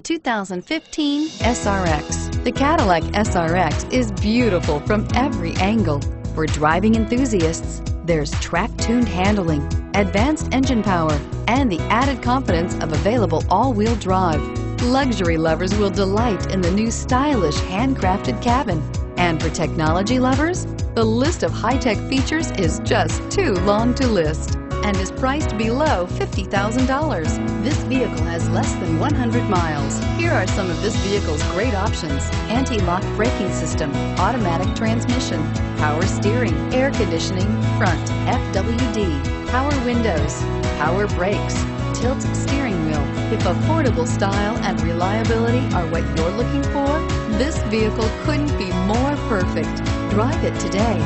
2015 SRX. The Cadillac SRX is beautiful from every angle. For driving enthusiasts, there's track-tuned handling, advanced engine power, and the added confidence of available all-wheel drive. Luxury lovers will delight in the new stylish handcrafted cabin. And for technology lovers, the list of high-tech features is just too long to list and is priced below $50,000. This vehicle has less than 100 miles. Here are some of this vehicle's great options: anti-lock braking system, automatic transmission, power steering, air conditioning, front, FWD, power windows, power brakes, tilt steering wheel. If affordable style and reliability are what you're looking for, this vehicle couldn't be more perfect. Drive it today.